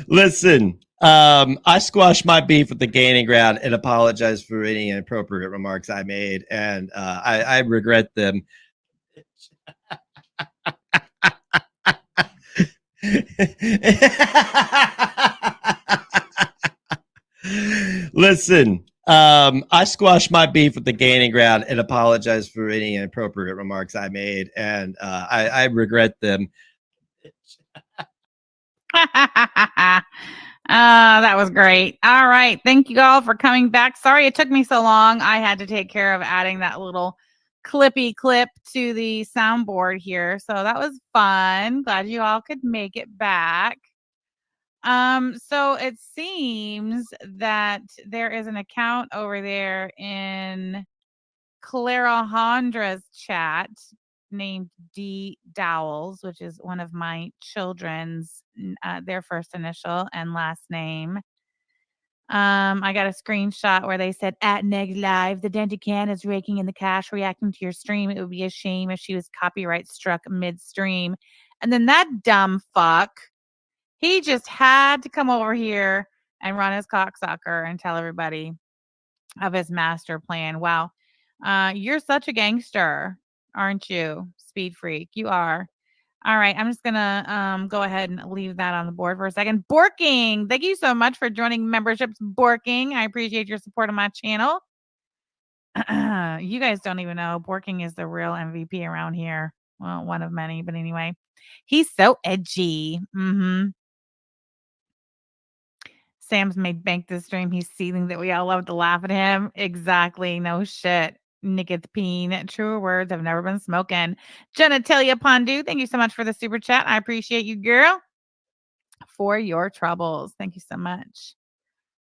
Listen, I squashed my beef with the gaining ground and apologized for any inappropriate remarks I made, and I regret them. Listen, I squashed my beef with the gaining ground and apologized for any inappropriate remarks I made, and I regret them. That was great. All right. Thank you all for coming back. Sorry it took me so long. I had to take care of adding that little clippy clip to the soundboard here. So that was fun. Glad you all could make it back. So it seems that there is an account over there in Clara Hondra's chat named D Dowells, which is one of my children's, their first initial and last name. I got a screenshot where they said at Neg Live, the Dented Can is raking in the cash, reacting to your stream. It would be a shame if she was copyright struck midstream. And then that dumb fuck, he just had to come over here and run his cocksucker and tell everybody of his master plan. Wow. You're such a gangster, aren't you, Speed Freak? You are. All right, I'm just gonna go ahead and leave that on the board for a second. Borking, thank you so much for joining memberships. Borking, I appreciate your support on my channel. You guys don't even know Borking is the real MVP around here. Well, one of many, but anyway, he's so edgy. Sam's made bank this stream. He's seething that we all love to laugh at him. Exactly. No shit. Nicotine. Truer words have never been spoken. Genitalia Pondu, thank you so much for the super chat. I appreciate you, girl, for your troubles. Thank you so much.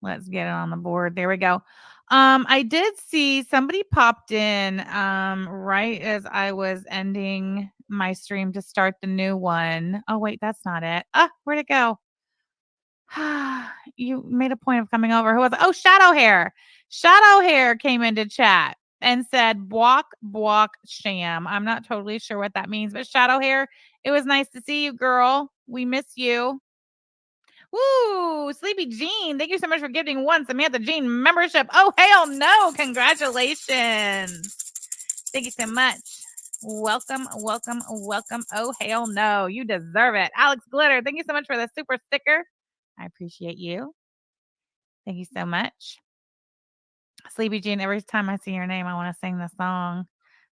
Let's get it on the board. There we go. I did see somebody popped in right as I was ending my stream to start the new one. Oh, wait, that's not it. Where'd it go? You made a point of coming over. Who was it? Oh, Shadow Hair. Shadow Hair came into chat and said, "Bwok bwok sham." I'm not totally sure what that means, but Shadow Hair, it was nice to see you, girl. We miss you. Woo! Sleepy Jean, thank you so much for gifting one Samantha Jean membership. Oh, hell no. Congratulations. Thank you so much. Welcome, welcome, welcome. Oh, hell no. You deserve it. Alex Glitter, thank you so much for the super sticker. I appreciate you. Thank you so much. Sleepy Jean, every time I see your name, I want to sing the song.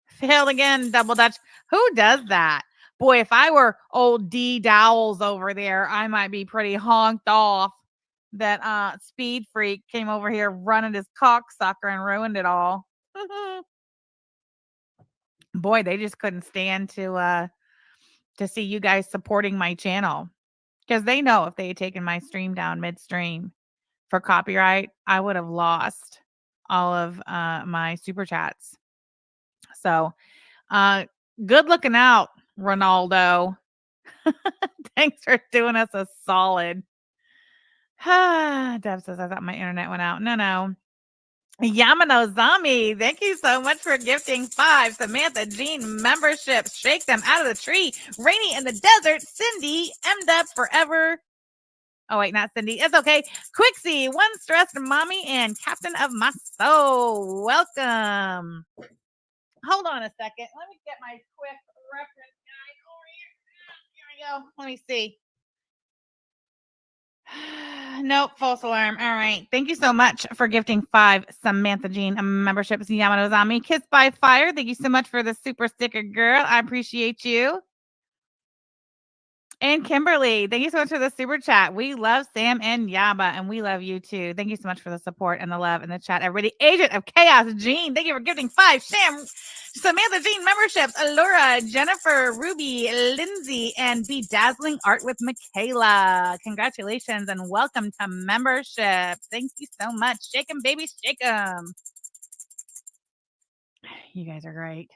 Failed again, double dutch. Who does that? Boy, if I were old D Dowells over there, I might be pretty honked off that Speed Freak came over here running his cocksucker and ruined it all. Boy, they just couldn't stand to see you guys supporting my channel. Because they know if they had taken my stream down midstream for copyright, I would have lost all of my super chats. So good looking out, Ronaldo. Thanks for doing us a solid. Deb says, I thought my internet went out. No. Yamano Zombie, thank you so much for gifting 5 Samantha Jean memberships. Shake them out of the tree. Rainy in the desert. Cindy, MDub forever. Oh, wait, not Cindy. It's okay. Quixie, one stressed mommy and captain of my soul. Welcome. Hold on a second. Let me get my quick reference guide over here. Here we go. Let me see. Nope, false alarm. All right. Thank you so much for gifting 5 Samantha Jean memberships. Yamano Zami, Kissed by Fire. Thank you so much for the super sticker, girl. I appreciate you. And Kimberly, thank you so much for the super chat. We love Sam and Yaba, and we love you too. Thank you so much for the support and the love in the chat. Everybody, Agent of Chaos, Jean, thank you for gifting 5 Samantha Jean memberships. Allura, Jennifer, Ruby, Lindsay, and Bedazzling Art with Michaela. Congratulations and welcome to membership. Thank you so much. Shake 'em, baby, shake 'em. You guys are great.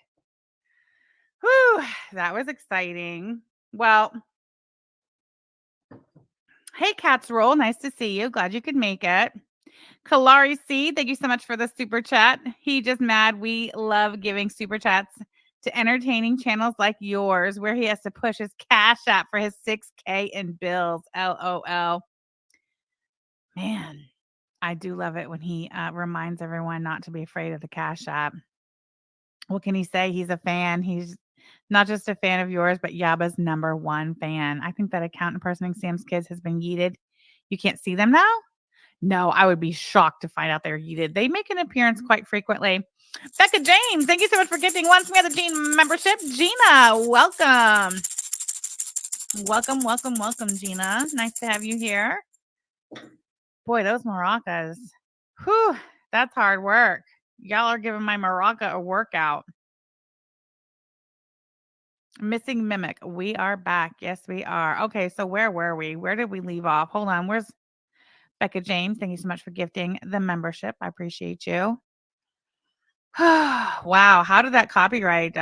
Whew, that was exciting. Well, hey, Cats Roll. Nice to see you. Glad you could make it. Kalari C, thank you so much for the super chat. He just mad. We love giving super chats to entertaining channels like yours, where he has to push his cash app for his 6K in bills. LOL. Man, I do love it when he reminds everyone not to be afraid of the cash app. What can he say? He's a fan. He's not just a fan of yours, but Yaba's #1 fan. I think that account impersonating Sam's kids has been yeeted. You can't see them now? No, I would be shocked to find out they're yeeted. They make an appearance quite frequently. Becca James, thank you so much for gifting once more the Gene membership. Gina, welcome. Welcome, Gina. Nice to have you here. Boy, those maracas. Whew, that's hard work. Y'all are giving my maraca a workout. Missing Mimic. We are back. Yes, we are. Okay, so where were we? Where did we leave off? Hold on. Where's Becca James? Thank you so much for gifting the membership. I appreciate you. Wow. How did that copyright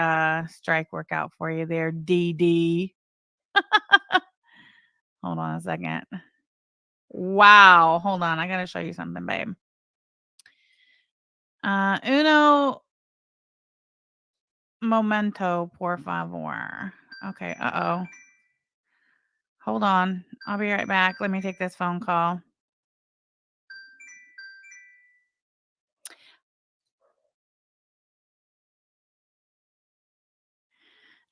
strike work out for you there, DD? Hold on a second. Wow. Hold on. I got to show you something, babe. Uno momento, por favor. Okay. Uh-oh. Hold on. I'll be right back. Let me take this phone call.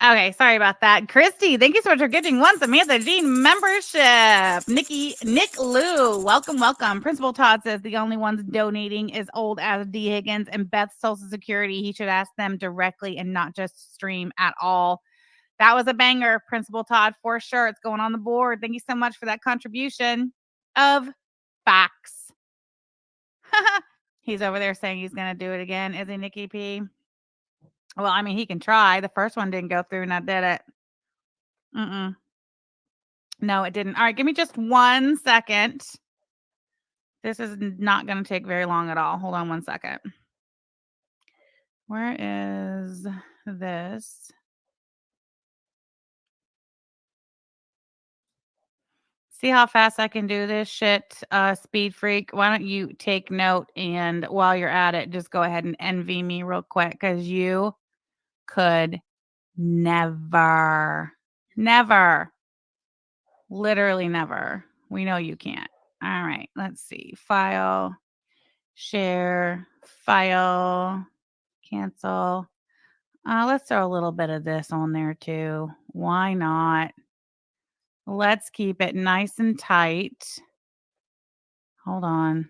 Okay, sorry about that. Christy, thank you so much for gifting one Samantha Jean membership. Nick Lou, welcome. Principal Todd says the only ones donating is old as D. Higgins and Beth's Social Security. He should ask them directly and not just stream at all. That was a banger, Principal Todd, for sure. It's going on the board. Thank you so much for that contribution of facts. He's over there saying he's going to do it again. Is he, Nikki P? Well, I mean, he can try. The first one didn't go through and I did it. No, it didn't. All right, give me just 1 second. This is not going to take very long at all. Hold on 1 second. Where is this? See how fast I can do this shit, Speed Freak? Why don't you take note, and while you're at it, just go ahead and envy me real quick, because you could never, literally never. We know you can't. All right, let's see. File, share, file, cancel. Let's throw a little bit of this on there too. Why not? Let's keep it nice and tight. Hold on.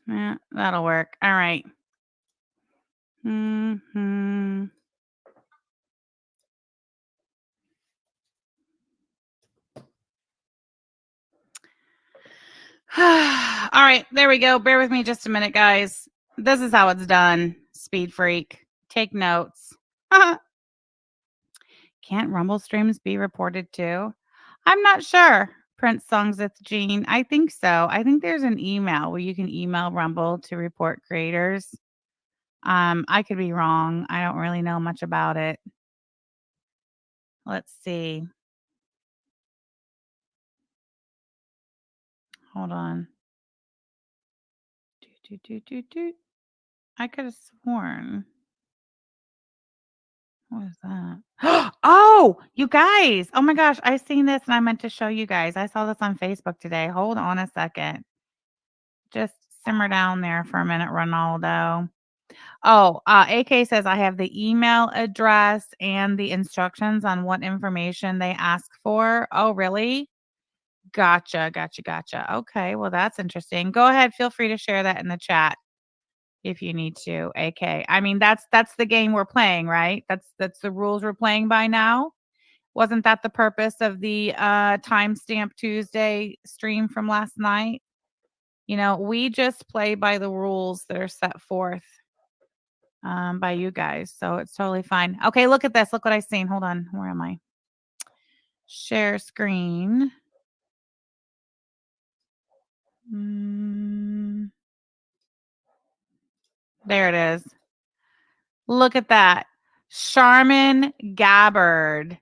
Yeah, that'll work. All right. All right, there we go. Bear with me just a minute, guys. This is how it's done, Speed Freak. Take notes. Can't Rumble streams be reported too? I'm not sure. Prince Songs with Gene. I think so. I think there's an email where you can email Rumble to report creators. I could be wrong. I don't really know much about it. Let's see. Hold on. I could have sworn. What is that? Oh, you guys. Oh my gosh. I seen this and I meant to show you guys. I saw this on Facebook today. Hold on a second. Just simmer down there for a minute, Ronaldo. Oh, AK says I have the email address and the instructions on what information they ask for. Oh, really? Gotcha. Okay, well, that's interesting. Go ahead. Feel free to share that in the chat if you need to, AK. I mean, that's the game we're playing, right? That's the rules we're playing by now. Wasn't that the purpose of the Timestamp Tuesday stream from last night? You know, we just play by the rules that are set forth by you guys. So it's totally fine. Okay, look at this. Look what I seen. Hold on. Where am I? Share screen. There it is. Look at that. Charmin Gabbard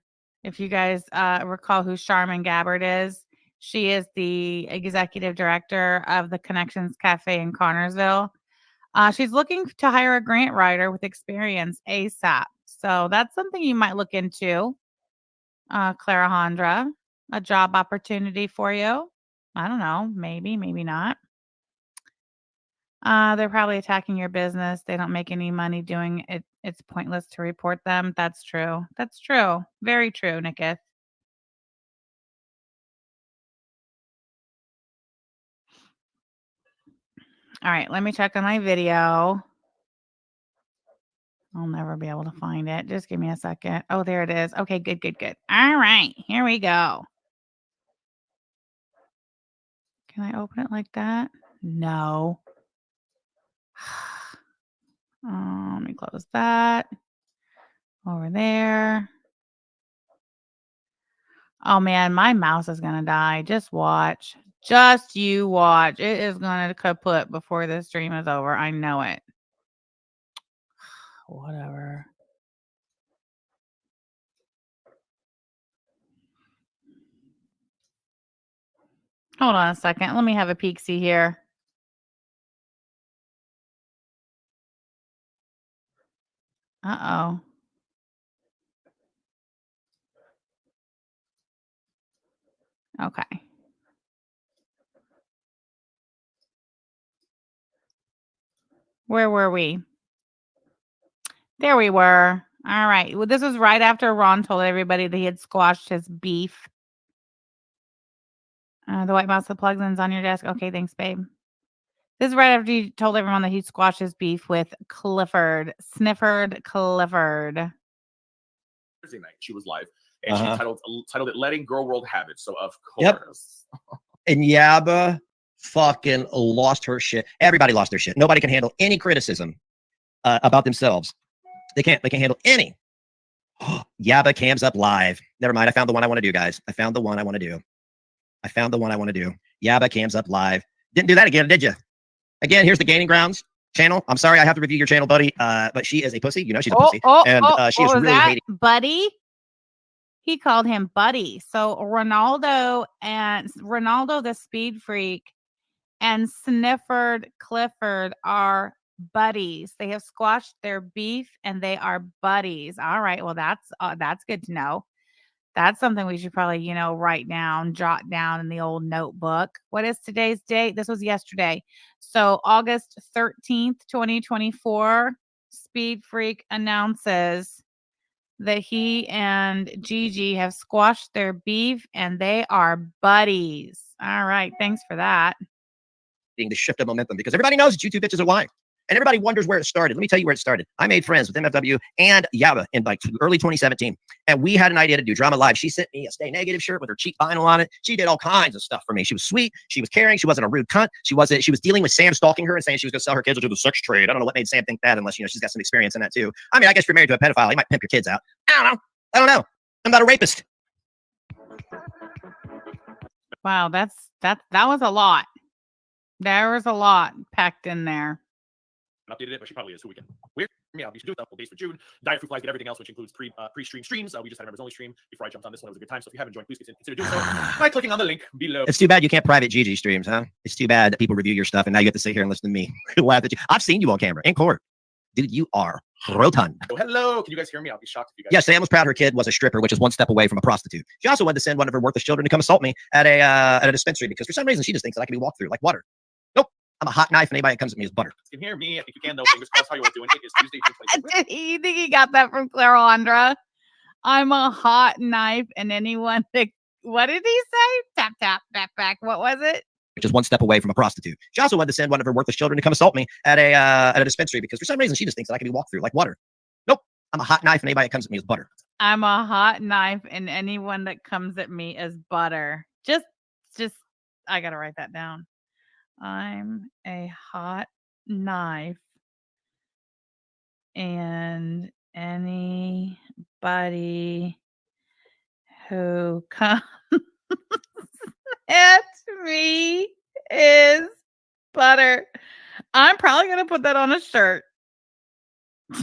If you guys recall who Charmin Gabbard is, she is the executive director of the Connections Cafe in Connorsville. She's looking to hire a grant writer with experience ASAP. So that's something you might look into, Clara Hondra. A job opportunity for you. I don't know. Maybe, maybe not. They're probably attacking your business. They don't make any money doing it. It's pointless to report them. That's true. That's true. Very true, Nicketh. All right, let me check on my video. I'll never be able to find it. Just give me a second. Oh, there it is. Okay, good, good, good. All right, here we go. Can I open it like that? No. Let me close that. Over there. Oh man, my mouse is gonna die. Just watch. Just you watch. It is gonna kaput before this stream is over. I know it. Whatever. Hold on a second. Let me have a peek-see here. Uh-oh. Okay. Where were we? There we were. All right. Well, this was right after Ron told everybody that he had squashed his beef. The white mouse with plugins on your desk. Okay, thanks, babe. This is right after he told everyone that he squashed his beef with Clifford. Snifford Clifford. Thursday night, she was live, and she titled it "Letting Girl World Have It." So of course, yep. And Yaba fucking lost her shit. Everybody lost their shit. Nobody can handle any criticism about themselves. They can't handle any. Yaba cams up live. Never mind. I found the one I want to do, guys. I found the one I want to do. Yaba cams up live. Didn't do that again, did you? Again, here's the Gaining Grounds channel. I'm sorry I have to review your channel, buddy. But she is a pussy. You know she's a pussy. She is really hating. Buddy? He called him Buddy. So Ronaldo the Speed Freak and Snifford Clifford are buddies. They have squashed their beef and they are buddies. All right. Well, that's good to know. That's something we should probably, write down, jot down in the old notebook. What is today's date? This was yesterday. So August 13th, 2024, Speed Freak announces that he and Gigi have squashed their beef and they are buddies. All right. Thanks for that. The shift of momentum, because everybody knows that you two bitches are lying. And everybody wonders where it started. Let me tell you where it started. I made friends with MFW and Yaba in like early 2017. And we had an idea to do Drama Live. She sent me a Stay Negative shirt with her cheap vinyl on it. She did all kinds of stuff for me. She was sweet. She was caring. She wasn't a rude cunt. She was dealing with Sam stalking her and saying she was going to sell her kids to the sex trade. I don't know what made Sam think that, unless, she's got some experience in that too. I mean, I guess if you're married to a pedophile, you might pimp your kids out. I don't know. I'm not a rapist. Wow. That was a lot. There was a lot packed in there. Updated it, but she probably is who we can. Weird. Yeah, we should do it. Days for June. Diet Fruit Flies, get everything else, which includes pre-stream streams. We just had a members only stream before I jumped on this one. It was a good time. So if you haven't joined, please consider doing so by clicking on the link below. It's too bad you can't private Gigi streams, huh? It's too bad that people review your stuff and now you have to sit here and listen to me laugh at you. I've seen you on camera in court. Dude, you are rotund. Oh, hello. Can you guys hear me? I'll be shocked if you guys. Yeah, Sam was proud her kid was a stripper, which is one step away from a prostitute. She also wanted to send one of her worthless children to come assault me at a dispensary because for some reason she just thinks that I can be walked through like water. Nope. I'm a hot knife and anybody that comes at me is butter. You can hear me. I think you can, though. Fingers crossed how you are doing. It is Tuesday, June 26th. You think he got that from Clara Hondra? I'm a hot knife and anyone that, what did he say? Tap, tap, back, back. What was it? Which is one step away from a prostitute. She also wanted to send one of her worthless children to come assault me at a dispensary because for some reason she just thinks that I can be walked through like water. Nope. I'm a hot knife and anybody that comes at me is butter. I'm a hot knife and anyone that comes at me is butter. Just, I got to write that down. I'm a hot knife and anybody who comes at me is butter. I'm probably going to put that on a shirt. I'm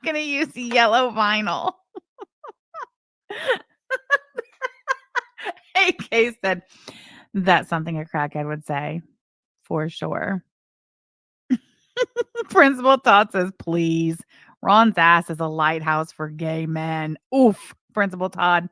going to use yellow vinyl. AK said, that's something a crackhead would say, for sure. Principal Todd says, please. Ron's ass is a lighthouse for gay men. Oof. Principal Todd,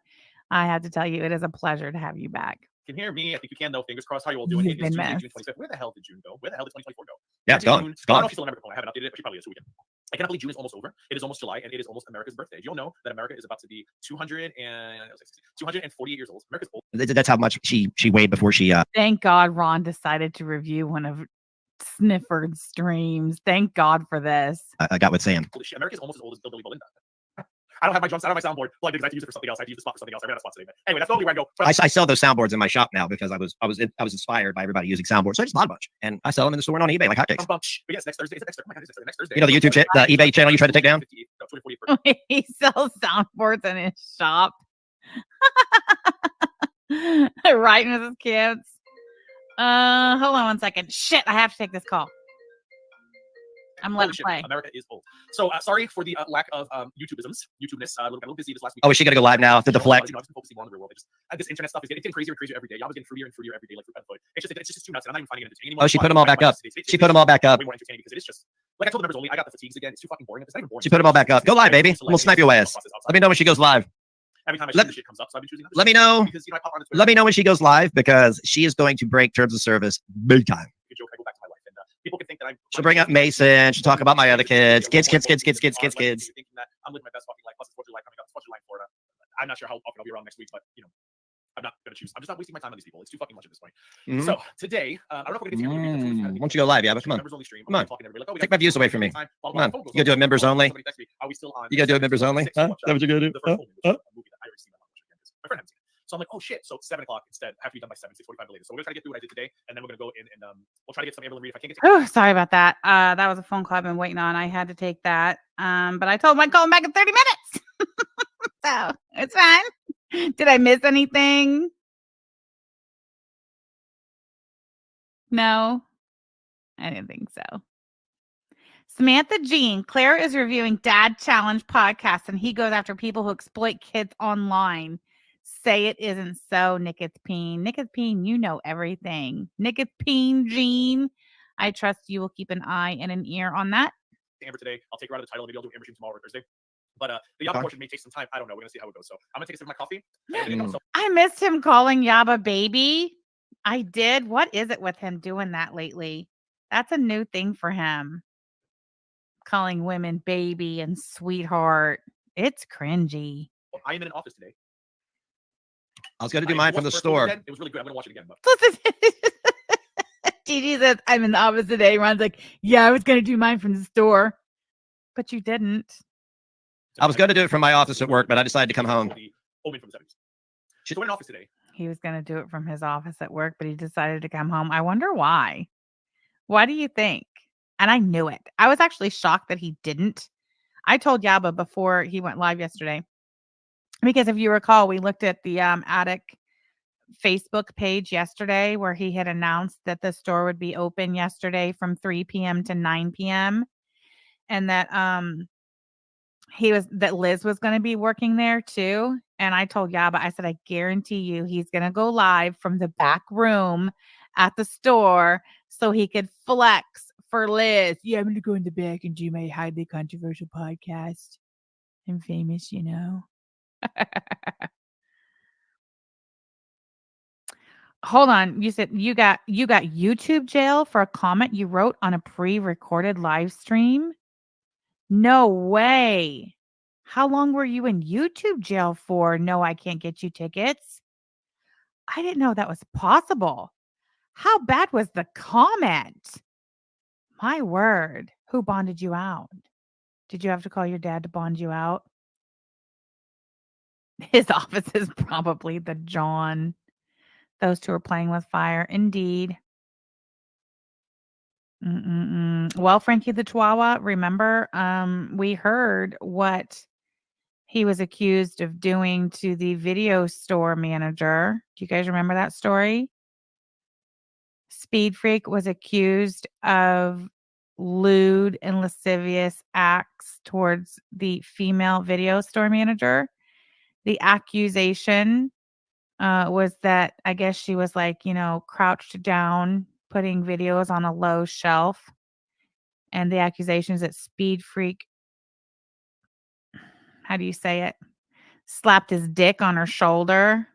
I have to tell you, it is a pleasure to have you back. Can hear me. I think you can, though. Fingers crossed. How you all doing? You've It is been Tuesday, June missed. 25th. Where the hell did June go? Where the hell did 2024 go? Yeah, it's June. gone. It's I don't know gone. if she's still in America. I haven't updated it, but she probably is. So we can. I cannot believe June is almost over. It is almost July, and it is almost America's birthday. You'll know that America is about to be 248 years old. America's old. That's how much she weighed before she. Thank God Ron decided to review one of Snifford's streams. Thank God for this. Got with Sam. Holy shit, America's almost as old as Billy Belinda. I don't have my drums. I don't have my soundboard plugged in because I have to use it for something else. I have to use the spot for something else. I ran out of spots today. But anyway, that's totally where I go. But I sell those soundboards in my shop now because I was inspired by everybody using soundboards. So I just bought a bunch and I sell them in the store and on eBay like hotcakes. But yes, next Thursday. Is it next Thursday? Oh my God, is it next Thursday? You know the YouTube, the eBay channel you tried to take down? No, 2048. He sells soundboards in his shop. Right, Mrs. Kids. Hold on one second. Shit, I have to take this call. I'm Holy letting shit, play. America is old. So sorry for the lack of YouTubeness. A little busy this last week. Oh, is she gonna go live now to deflect? I've been focusing more on the real world. This internet stuff is getting crazier and crazier every day. Y'all was getting fruitier and fruitier every day, like fruit and food. It's just too nuts, and I'm not even finding it entertaining anymore. Oh, she put them all back up. She put them all back up. Way more entertaining because it is just like I told the members only. I got the fatigues again. It's too fucking boring. It's not even boring. She put them all back up. Go live, baby. We'll snipe your ass. Let me know when she goes live. Every time I see the shit comes up, so I've been choosing. Let me know. Because I pop on Let me know when she goes live because she is going to break terms of service big time. Joke. I go back to my life, and people can think that I'm. She'll bring up Mason. She'll talk about my other kids. Kids. Thinking that I'm living my best fucking life. Plus, it's 4th of July coming up. It's 4th of July in Florida. I'm not sure how often I'll be around next week, but I'm not gonna choose. I'm just not wasting my time on these people. It's too fucking much at this point. Mhm. So today, I don't know if we're gonna get Why don't you go live, yeah? But come on. Members only stream. Come on. Talking to everybody, like, Take my views away from me. Come on. You gonna do a members only? Somebody text me, are we still on? You gonna do a members only? Huh? Is that what you're gonna do? The first movie, which is a movie that I already seen that much again, 'cause my friend hadn't seen it. So I'm like, oh shit. So 7 o'clock instead. Have to be done by 6:45 the latest. So we're gonna try to get through what I did today, and then we're gonna go in and we'll try to get some Evelyn Reed if I can't get to Oh, sorry about that. That was a phone call I've been waiting on. I had to take that. But I told him I'd call him back in 30 minutes. So it's fine. Did I miss anything? No, I didn't think so. Samantha Jean, Claire is reviewing Dad Challenge podcast, and he goes after people who exploit kids online. Say it isn't so, Nicotine. Nicotine, you know everything. Nicotine Jean, I trust you will keep an eye and an ear on that. Amber today. I'll take her out of the title. Maybe I'll do Amber stream tomorrow or Thursday. But the Yaba portion may take some time. I don't know. We're gonna see how it goes. So I'm gonna take a sip of my coffee. I missed him calling Yaba baby. I did. What is it with him doing that lately? That's a new thing for him. Calling women baby and sweetheart. It's cringy. I am in an office today. I was gonna do mine from the store. It was really good. I'm gonna watch it again. But Gigi says, I'm in the office today. Ron's like, yeah, I was gonna do mine from the store. But you didn't. I was gonna do it from my office at work, but I decided to come home. Omen from the 70s. So we're in office today. He was going to do it from his office at work, but he decided to come home. I wonder why. Why do you think? And I knew it. I was actually shocked that he didn't. I told Yaba before he went live yesterday, because if you recall, we looked at the Attic Facebook page yesterday where he had announced that the store would be open yesterday from 3 p.m. to 9 p.m. and that Liz was going to be working there too. And I told Yaba, I said, I guarantee you he's going to go live from the back room at the store so he could flex for Liz. Yeah, I'm going to go in the back and do my highly controversial podcast. I'm famous, you know. Hold on. You said you got YouTube jail for a comment you wrote on a pre-recorded live stream? No way. How long were you in YouTube jail for? No, I can't get you tickets. I didn't know that was possible. How bad was the comment? My word. Who bonded you out? Did you have to call your dad to bond you out? His office is probably the John. Those two are playing with fire. Indeed. Well, Frankie the Chihuahua, remember, we heard what he was accused of doing to the video store manager. Do you guys remember that story? Speed Freak was accused of lewd and lascivious acts towards the female video store manager. The accusation was that I guess she was like, crouched down, putting videos on a low shelf. And the accusation is that Speed Freak, how do you say it? Slapped his dick on her shoulder.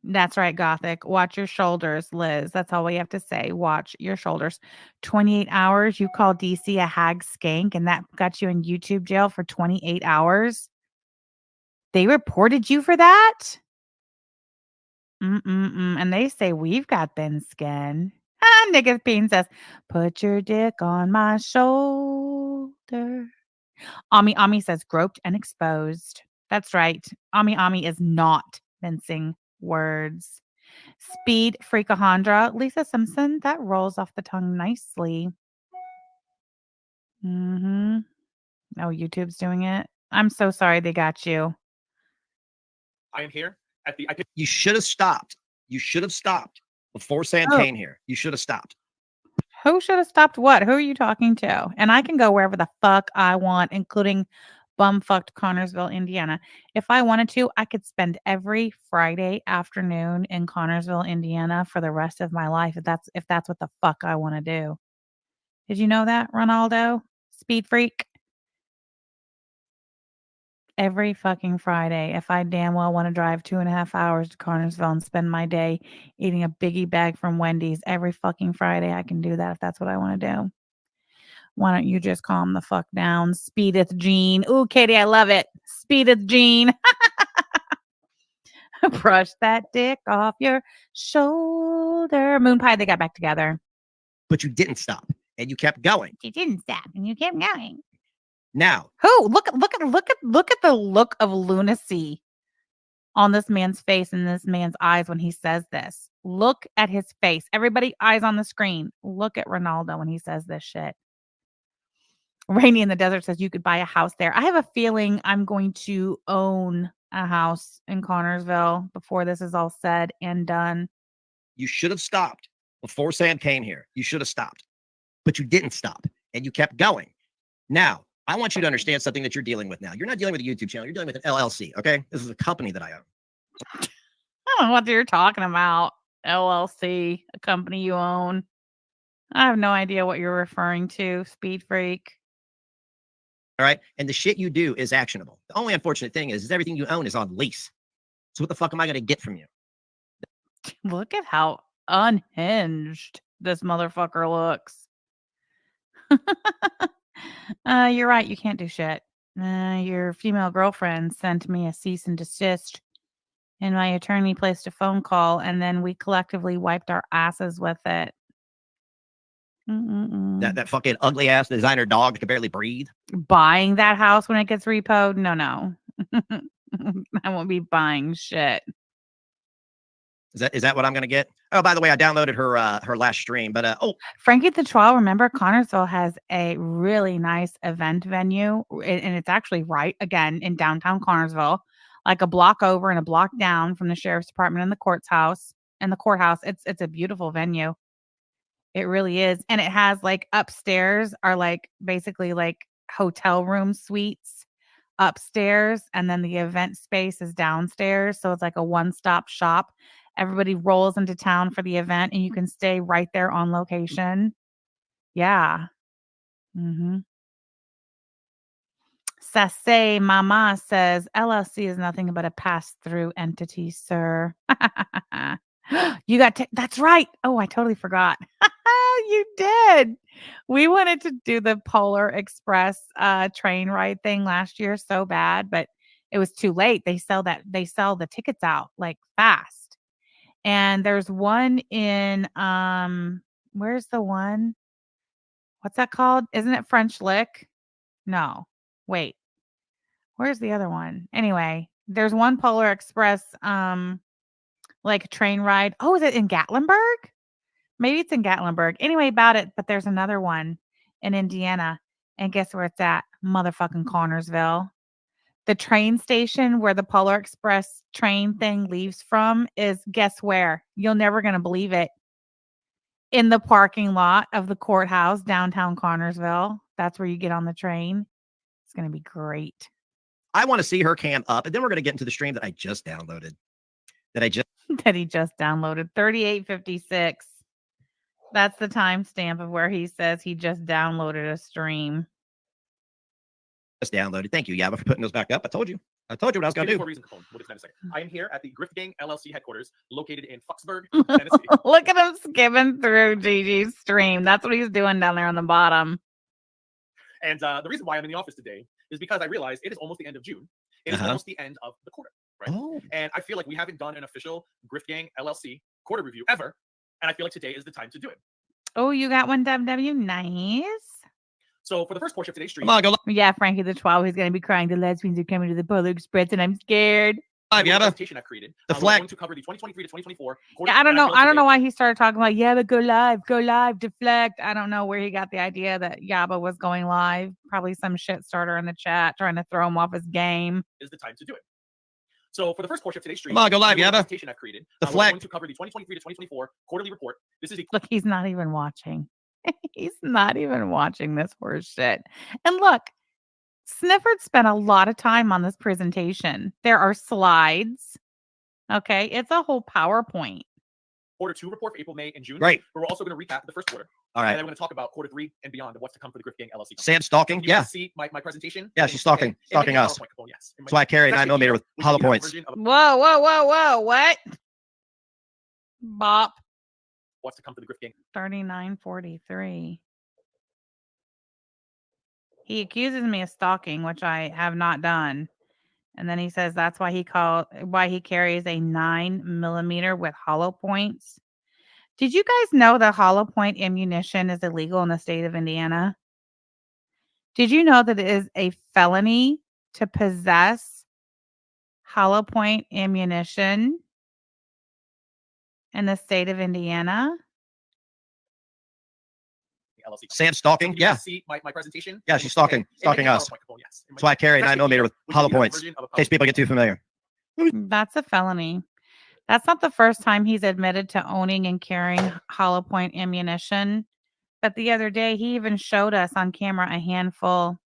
That's right, Gothic. Watch your shoulders, Liz. That's all we have to say. Watch your shoulders. 28 hours. You call DC a hag skank, and that got you in YouTube jail for 28 hours. They reported you for that? And they say we've got thin skin. Nigga Bean says, put your dick on my shoulder. Ami says, groped and exposed. That's right. Ami is not mincing words. Speed Freakahandra. Lisa Simpson. That rolls off the tongue nicely. Oh, YouTube's doing it. I'm so sorry they got you. I am here at the. You should have stopped. You should have stopped before Sam came here. You should have stopped. Who should have stopped what? Who are you talking to? And I can go wherever the fuck I want, including bumfucked Connorsville, Indiana. If I wanted to, I could spend every Friday afternoon in Connorsville, Indiana for the rest of my life if that's what the fuck I want to do. Did you know that, Ronaldo? Speed Freak? Every fucking Friday, if I damn well want to drive 2.5 hours to Connorsville and spend my day eating a biggie bag from Wendy's every fucking Friday, I can do that if that's what I want to do. Why don't you just calm the fuck down? Speedeth Jean. Ooh, Katie, I love it. Speedeth Jean. Brush that dick off your shoulder. Moon Pie, they got back together. But you didn't stop, and you kept going. You didn't stop, and you kept going. Now, who? Look at the look of lunacy on this man's face and this man's eyes when he says this. Look at his face. Everybody, eyes on the screen. Look at Ronaldo when he says this shit. Rainy in the Desert says you could buy a house there. I have a feeling I'm going to own a house in Connorsville before this is all said and done. You should have stopped before Sam came here. You should have stopped, but you didn't stop, and you kept going. Now, I want you to understand something that you're dealing with now. You're not dealing with a YouTube channel. You're dealing with an LLC, okay? This is a company that I own. I don't know what you're talking about. LLC, a company you own. I have no idea what you're referring to, Speed Freak. All right? And the shit you do is actionable. The only unfortunate thing is everything you own is on lease. So what the fuck am I going to get from you? Look at how unhinged this motherfucker looks. You're right. You can't do shit. Your female girlfriend sent me a cease and desist, and my attorney placed a phone call, and then we collectively wiped our asses with it. That fucking ugly ass designer dog can barely breathe. Buying that house when it gets repoed? No. I won't be buying shit. Is that what I'm gonna get? Oh, by the way, I downloaded her last stream, but Frankie the Troll, remember Connorsville has a really nice event venue, and it's actually right again in downtown Connorsville, like a block over and a block down from the sheriff's department and the courthouse. It's a beautiful venue. It really is, and it has like upstairs are like basically like hotel room suites upstairs, and then the event space is downstairs, so it's like a one-stop shop. Everybody rolls into town for the event, and you can stay right there on location. Yeah. Sassay Mama says, LLC is nothing but a pass-through entity, sir. You got that's right. Oh, I totally forgot. You did. We wanted to do the Polar Express train ride thing last year so bad, but it was too late. They sell the tickets out like fast. And there's one in where's the one? What's that called? Isn't it French Lick? No. Wait. Where's the other one? Anyway, there's one Polar Express like train ride. Oh, is it in Gatlinburg? Maybe it's in Gatlinburg. Anyway, about it, but there's another one in Indiana. And guess where it's at? Motherfucking Connorsville. The train station where the Polar Express train thing leaves from is, guess where? You're never going to believe it. In the parking lot of the courthouse, downtown Connorsville. That's where you get on the train. It's going to be great. I want to see her cam up, and then we're going to get into the stream that I just downloaded. That he just downloaded 3856. That's the timestamp of where he says he just downloaded a stream. downloaded. Thank you, Yaba, for putting those back up. I told you what I was going to do. For a reason, Capone. We'll get to that in a second. I am here at the Grift Gang LLC headquarters, located in Foxburg, Tennessee. Look at him skimming through Gigi's stream. That's what he's doing down there on the bottom. And the reason why I'm in the office today is because I realized it is almost the end of June. It is almost the end of the quarter, right? Oh, And I feel like we haven't done an official Grift Gang LLC quarter review ever. And I feel like today is the time to do it. Oh, you got one WW. Nice. So for the first portion of today's stream, come on, go Yeah, Frankie the 12. He's going to be crying. The lead screens are coming to the Polar Express, and I'm scared. live, the Yaba. presentation I've created. The We're flag. going to cover the 2023 to 2024 quarter. Yeah, I don't and know. feel like I don't know today- why he started talking about Yaba go live, deflect. I don't know where he got the idea that Yaba was going live. Probably some shit starter in the chat trying to throw him off his game. Is the time to do it. So for the first portion of today's stream, Come on, go live, the Yaba. presentation I've created. The We're flag. going to cover the 2023 to 2024 quarterly report. This is a Look, he's not even watching. He's not even watching this horse shit. And look, Snifford spent a lot of time on this presentation. There are slides. Okay, it's a whole PowerPoint. quarter 2 report for April, May, and June. Great. But we're also going to recap the first quarter. All And right. then we're going to talk about quarter 3 and beyond and what's to come for the Grift Gang LLC. Sam stalking. You Yeah. guys see my presentation? Yeah, she's stalking us. PowerPoint, Capone, yes. That's why I carry a It's 9 actually millimeter here, with which is hollow the points. version of Whoa. What? Bop. what's to come for the Grift Gang. 3943. He accuses me of stalking, which I have not done. And then he says that's why he carries a 9 millimeter with hollow points. Did you guys know that hollow point ammunition is illegal in the state of Indiana? Did you know that it is a felony to possess hollow point ammunition in the state of Indiana? LLC. Sam stalking. Can you Yeah. guys see my presentation? Yeah, she's stalking us. PowerPoint, yes. That's why I carry a It's 9 actually millimeter here, with which is hollow the points. version of In case people get too familiar. That's a felony. That's not the first time he's admitted to owning and carrying hollow point ammunition. But the other day, he even showed us on camera a handful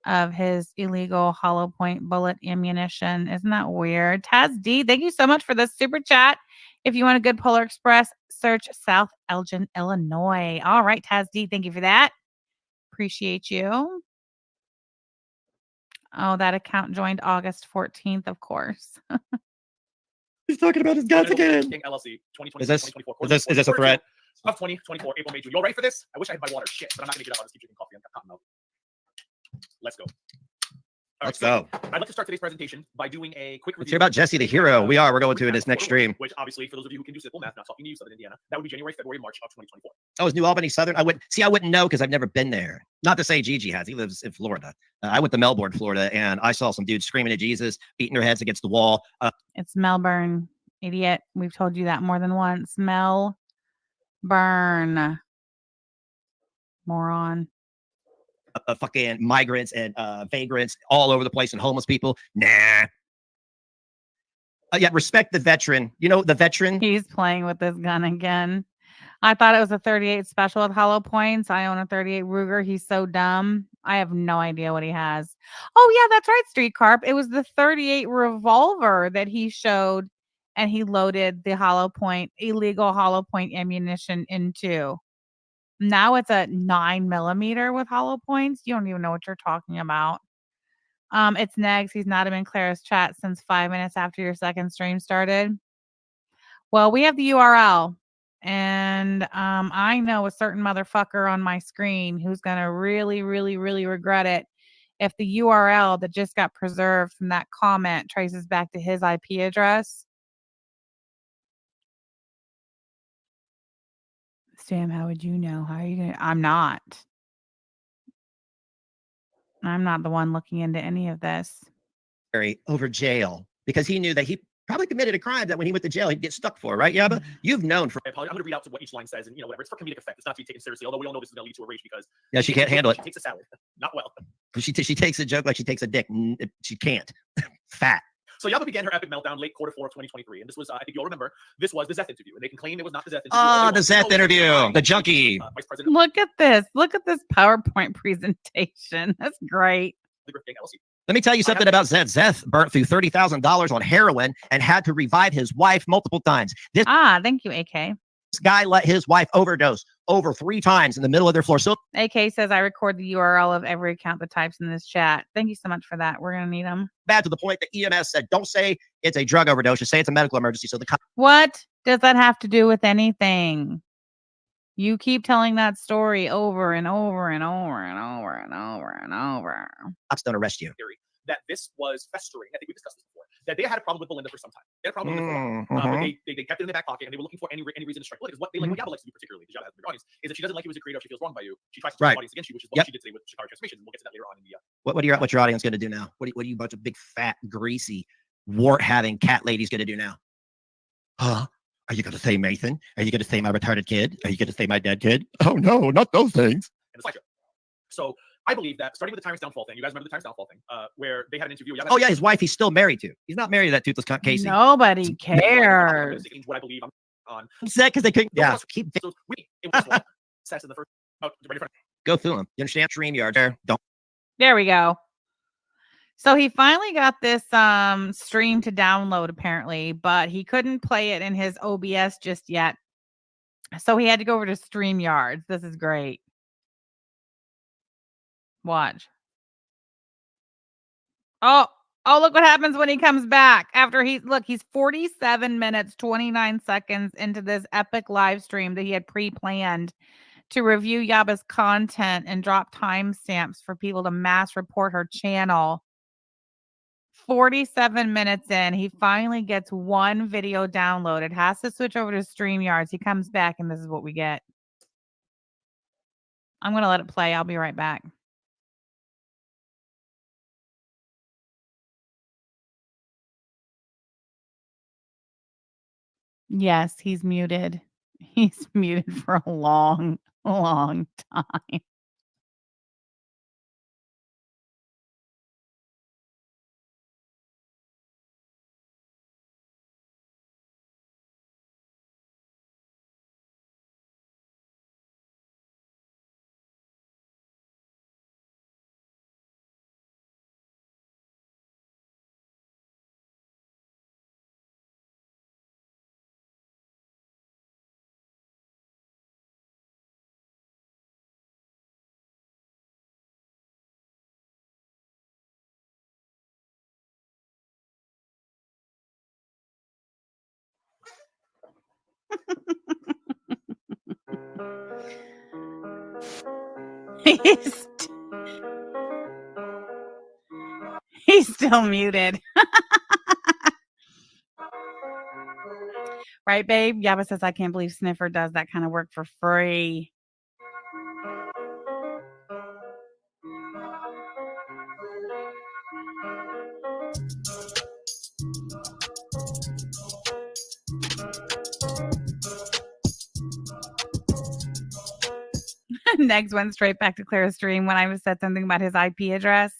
of his illegal hollow point bullet ammunition. Isn't that weird? Taz D, thank you so much for the super chat. If you want a good Polar Express, search South Elgin, Illinois. All right, Taz D, thank you for that. Appreciate you. Oh, that account joined August 14th, of course. He's talking about his guns again. Gang LLC 2020 Is this- 2024 is this a threat? Of 2024 April, May, June. You all ready for this? I wish I had my water. Shit, but I'm not gonna get up. I'll just keep drinking coffee. I've got cotton mouth. Let's go. All right, Let's go. I'd like to start today's presentation by doing a quick review. Let's hear about Jesse the hero. We're going to in his next Quarter one, stream. Which obviously, for those of you who can do simple math, not talking to you, Southern Indiana, that would be January, February, March of 2024. Oh, is New Albany Southern? I wouldn't know because I've never been there. Not to say Gigi has. He lives in Florida. I went to Melbourne, Florida, and I saw some dudes screaming at Jesus, beating their heads against the wall. It's Melbourne, idiot. We've told you that more than once. Melbourne. Moron. Fucking migrants and vagrants all over the place and homeless people. Nah. Yeah, respect the veteran. You know, the veteran. He's playing with this gun again. I thought it was a 38 special with hollow points. I own a 38 Ruger. He's so dumb. I have no idea what he has. Oh, yeah, that's right, Street Carp. It was the 38 revolver that he showed, and he loaded the illegal hollow point ammunition into. Now it's a 9 millimeter with hollow points. You don't even know what you're talking about. It's Negs. He's not been in Clara's chat since 5 minutes after your second stream started. Well, we have the URL, and I know a certain motherfucker on my screen who's gonna really, really, really regret it if the URL that just got preserved from that comment traces back to his IP address. Sam, how would you know? How are you gonna? I'm not the one looking into any of this. Over jail because he knew that he probably committed a crime that when he went to jail, he'd get stuck for, right? Yaba? You've known for. I apologize. I'm going to read out what each line says, and whatever. It's for comedic effect. It's not to be taken seriously. Although we all know this is going to lead to a rage because Yeah, she can't handle it. She takes a salad, not well. She takes a joke like she takes a dick. She can't. Fat. So Yaba began her epic meltdown late quarter 4 of 2023, and this was, I think you all remember, this was the Zeth interview, and they can claim it was not the Zeth interview. The Zeth interview. The junkie. Vice President Look at this. Look at this PowerPoint presentation. That's great. of the Grift Gang LLC. Let me tell you something about Zeth. Zeth burnt through $30,000 on heroin and had to revive his wife multiple times. This Thank you, AK. guy let his wife overdose over 3 times in the middle of their floor. So AK says I record the URL of every account that types in this chat. Thank you so much for that. We're gonna need them. bad to the point that EMS said, don't say it's a drug overdose, just say it's a medical emergency. So the What does that have to do with anything? You keep telling that story over and over and over and over and over and over. cops don't arrest you. theory that this was festering. I think we discussed this before. That they had a problem with Belinda for some time. They had a problem with it for a while. But they kept it in their back pocket, and they were looking for any reason to strike. Because what they like, what Yaba likes to do particularly, because Yaba has a big audience, is that she doesn't like you as a creator. If she feels wronged by you, she tries to turn the audience against you, which is what she did today with Shikari Transformations. We'll get to that later on in the. What's your audience going to do now? What are you bunch of big, fat, greasy, wart-having cat ladies going to do now? Huh? Are you going to say Mason? Are you going to say my retarded kid? Are you going to say my dead kid? Oh no, not those things. And the slideshow. So I believe that starting with the Tyrant's Downfall thing, you guys remember the Tyrant's Downfall thing, where they had an interview. Oh yeah, his wife he's still married to. He's not married to that toothless cunt Casey. Nobody cares. What I believe on. Said because they couldn't. Yeah, keep So it was sets in the first. Oh, right in front. go through them. You understand? StreamYard there. Don't. There we go. So he finally got this stream to download apparently, but he couldn't play it in his OBS just yet. So he had to go over to StreamYards. This is great. Watch. Oh, look what happens when he comes back. After he's 47 minutes, 29 seconds into this epic live stream that he had pre-planned to review Yaba's content and drop timestamps for people to mass report her channel. 47 minutes in, he finally gets one video downloaded. Has to switch over to StreamYards. He comes back, and this is what we get. I'm going to let it play. I'll be right back. Yes, he's muted. He's muted for a long, long time. He's still muted. Right, babe? Yaba says, I can't believe Sniffer does that kind of work for free. Next went straight back to Claire's stream when I said something about his IP address.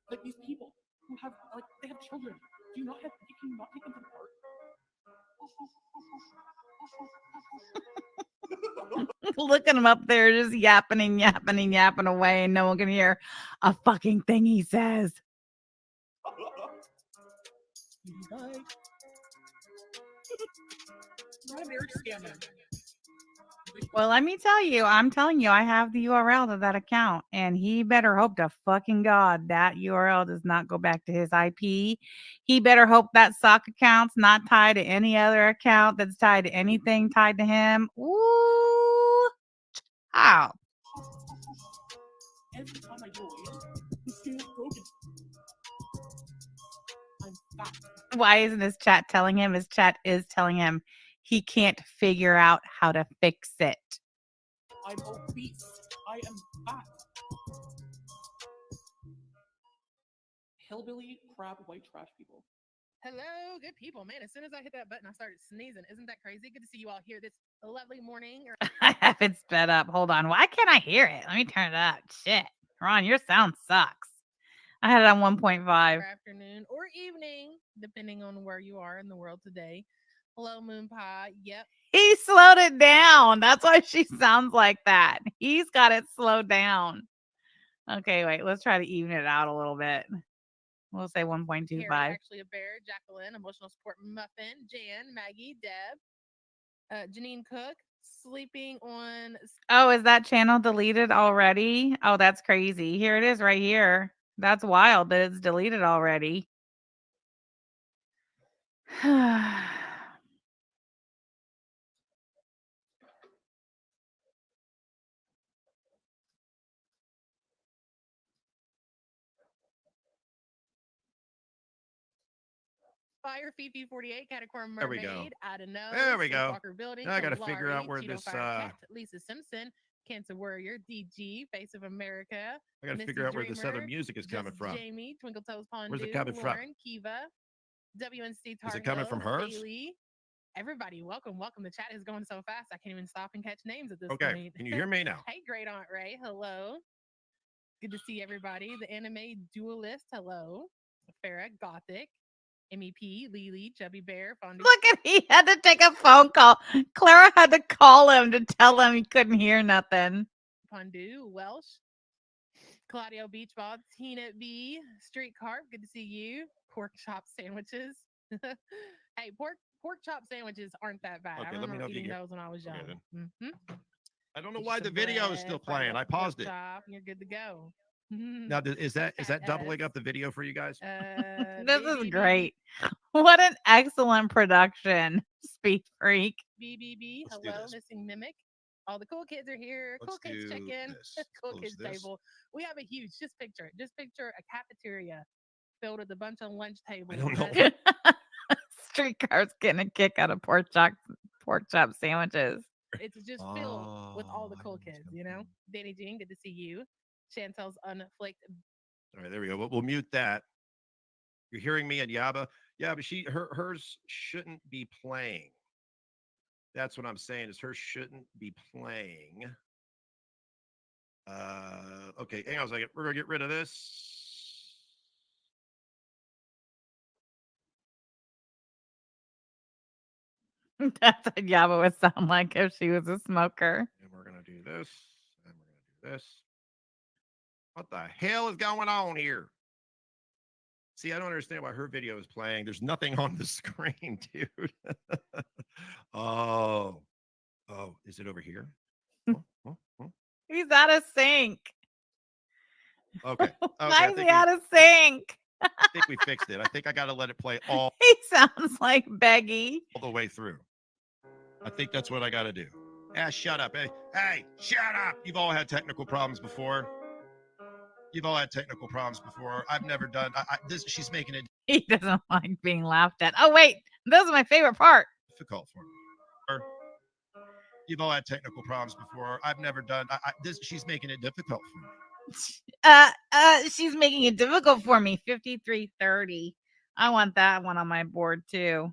Like these people who have they have children. Do you cannot take them to the park? Look at him up there just yapping away, and no one can hear a fucking thing he says. Well, let me tell you, I'm telling you, I have the URL to that account, and he better hope to fucking God that URL does not go back to his IP. He better hope that sock account's not tied to any other account that's tied to anything tied to him. Ooh, how? Every time I go in, the scale is broken. I'm fat. Why isn't his chat telling him? His chat is telling him he can't figure out how to fix it. I'm obese. I am fat. Hillbilly, crab, white trash people. Hello, good people. Man, as soon as I hit that button, I started sneezing. Isn't that crazy? Good to see you all here this lovely morning. I have it sped up. Hold on. Why can't I hear it? Let me turn it up. Shit. Ron, your sound sucks. I had it on 1.5. or afternoon or evening, depending on where you are in the world today. Hello, Moon Pie. Yep. He slowed it down. That's why she sounds like that. He's got it slowed down. Okay, wait. Let's try to even it out a little bit. We'll say Harry, 1.25. actually a bear. Jacqueline, emotional support muffin. Jan, Maggie, Deb, Janine Cook, sleeping on. Oh, is that channel deleted already? Oh, that's crazy. Here it is right here. That's wild that it's deleted already. Fire Fifi 48, Catacorn There we go. Mermaid, I don't know. There we go. Walker Building, Now I gotta figure out Kalari, where Cheeto this, Fire Cat, Lisa Simpson, Cancer Warrior, DG, Face of America, I gotta Missy figure out where this other Dreamer, music is coming Just from. Jamie, Twinkle Toes Pondu, Where's it coming from? Lauren, Kiva, WNC Tar Is it coming from Heels, hers? Bailey. Everybody, welcome. The chat is going so fast, I can't even stop and catch names at this Okay, point. can you hear me now? Hey, Great Aunt Ray, hello. Good to see everybody. The Anime Duelist, hello. Farah, Gothic, MEP, Lily, Chubby Bear, Fondue. Look at he had to take a phone call. Clara had to call him to tell him he couldn't hear nothing. Pondu, Welsh, Claudio Beachball, Tina B, Street Carp, good to see you. Pork chop sandwiches. Hey, pork chop sandwiches aren't that bad. Okay, I let me remember know if you eating get- those when I was young. Okay, Mhm. I don't know Get why you the some video is bread, still fry playing. up I the pork paused it. chop, and you're good to go. Now, is that doubling up the video for you guys? This is great. What an excellent production, Speed Freak. BBB, Let's do hello, this. missing mimic. All the cool kids are here. Let's Cool kids do check in. this. Cool Close kids this. table. We have a huge. Just picture a cafeteria filled with a bunch of lunch tables. I don't know. Streetcar's getting a kick out of pork chop sandwiches. It's just filled with all the Oh, I cool know what's kids. coming You know, from. Danny Jean, good to see you. Chantel's unflaked. All right, there we go. We'll mute that. You're hearing me and Yaba? Yeah, but hers shouldn't be playing. That's what I'm saying, is hers shouldn't be playing. Okay, hang on a second. We're gonna get rid of this. That's what Yaba would sound like if she was a smoker. And we're gonna do this. And we're gonna do this. What the hell is going on here? See, I don't understand why her video is playing. There's nothing on the screen, dude. Oh, is it over here? Oh. He's out of sync. Okay. Why is he out of sync? I think we fixed it. I think I got to let it play all He sounds like Beggy. the way through. I think that's what I got to do. Ah, shut up. Hey, shut up. You've all had technical problems before. I've never done this. She's making it He doesn't like being laughed at. Oh, wait. This is my favorite part. difficult for me. You've all had technical problems before. I've never done this. She's making it difficult for me. She's making it difficult for me. 5330. I want that one on my board too.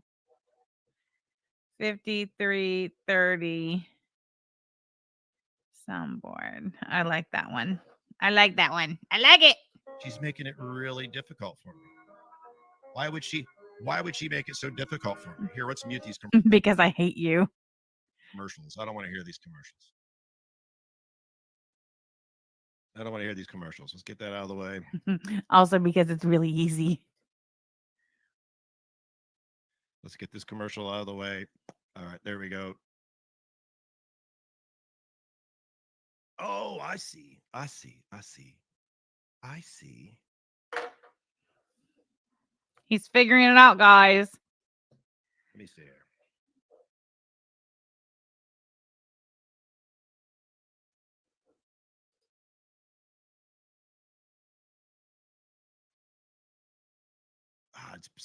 5330 soundboard. I like that one. I like it. She's making it really difficult for me. Why would she make it so difficult for me? Here, let's mute these Because I hate you. commercials. I don't want to hear these commercials. Let's get that out of the way. Also because it's really easy. Let's get this commercial out of the way. All right, there we go. Oh, I see. He's figuring it out, guys. Let me see here.